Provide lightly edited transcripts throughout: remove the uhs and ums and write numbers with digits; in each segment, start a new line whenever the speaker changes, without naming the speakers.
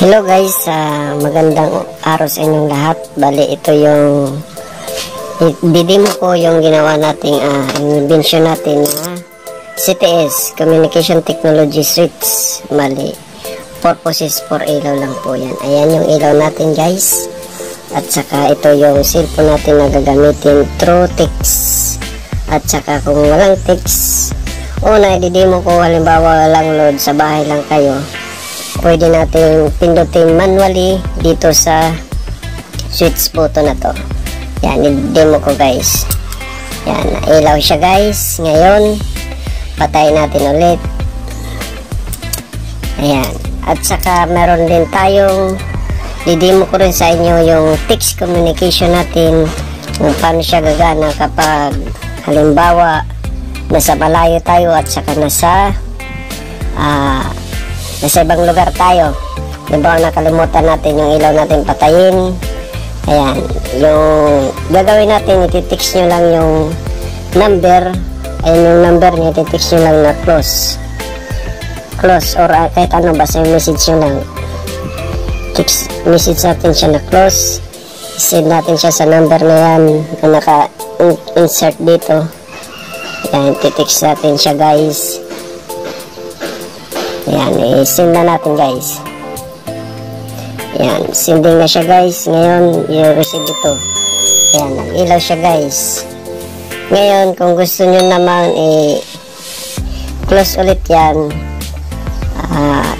Hello guys, magandang araw sa inyong lahat. Bali, ito yung didemo ko yung ginawa nating invention natin na CTS, Communication Technology Switch. Bali, purposes for ilaw lang po yan. Ayan yung ilaw natin guys. At saka ito yung cellphone natin na gagamitin through text. At saka kung walang text, una didemo ko, halimbawa walang load, sa bahay lang kayo, pwede natin pindutin manually dito sa switch button na to. Yan, i-demo ko guys. Yan, ilaw siya guys. Ngayon, patayin natin ulit. Ayan. At saka meron din tayong i-demo ko rin sa inyo yung text communication natin, kung paano siya gagana kapag halimbawa nasa malayo tayo at saka nasa ibang lugar tayo. Halimbawa nakalimutan natin yung ilaw natin patayin. Ayan, yung gagawin natin, iti-text nyo lang yung number. Ayan yung number niya, iti-text nyo lang na close or kahit ano, basta yung message nyo lang, text message natin siya na close, send natin siya sa number na yan na naka-insert dito. Ayan, iti-text natin siya guys. Ayan, i-send na natin guys. Ayan, sending na siya guys. Ngayon, i-receive ito. Ayan, nag-ilaw siya guys. Ngayon, kung gusto nyo naman close ulit yan,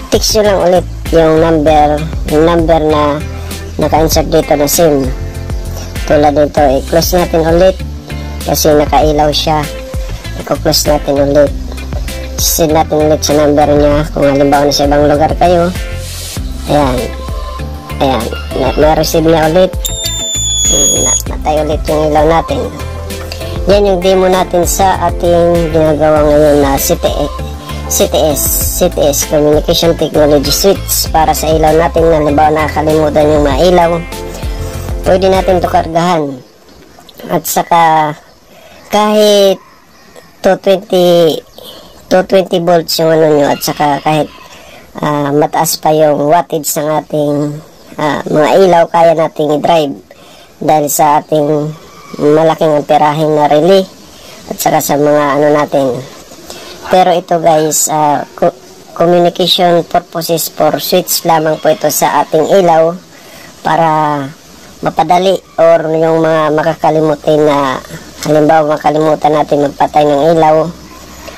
text nyo lang ulit yung number na naka-insert dito na SIM. Tulad nito, i-close natin ulit kasi nakailaw siya. I-close natin ulit. Send natin ulit sa number niya kung halimbawa na sa ibang lugar kayo. Ayan, na-receive niya ulit. Natay ulit yung ilaw natin. Yan yung demo natin sa ating ginagawa ngayon na CTS, Communication Technology Switch, para sa ilaw natin na halimbawa nakakalimutan yung mga ilaw, pwede natin ito kargahan. At saka kahit 220 volts yung ano nyo, at saka kahit mataas pa yung wattage ng ating mga ilaw, kaya nating i-drive dahil sa ating malaking amperahin na relay at saka sa mga ano natin. Pero ito guys, communication purposes for switch lamang po ito sa ating ilaw, para mapadali or yung mga makakalimutin na halimbawa makalimutan natin magpatay ng ilaw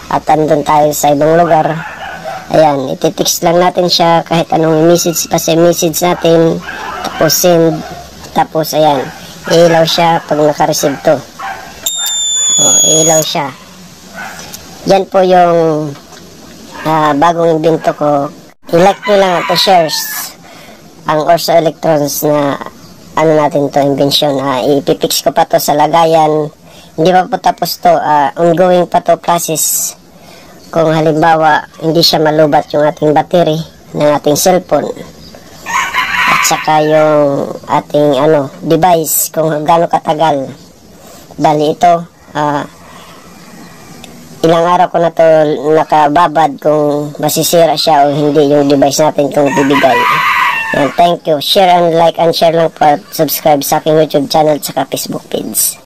at andun tayo sa ibang lugar. Ayan, iti-text lang natin siya kahit anong message pa sa message natin, tapos send, tapos ayan, ilaw siya pag naka-receive to. Ilaw siya. Yan po yung bagong invento ko. I-like nyo lang at shares ang Orso Electrons na ano natin to, invention. Ipipix ko pa to sa lagayan. Hindi pa po tapos to, ongoing pa to process. Kung halimbawa hindi siya malubat yung ating battery ng ating cellphone at saka yung ating device kung gaano katagal. Bali ito, ilang araw ko na to nakababad kung masisira siya o hindi yung device natin kung bibigay. Yan, thank you. Share and like and share lang po at subscribe sa aking YouTube channel at saka Facebook page.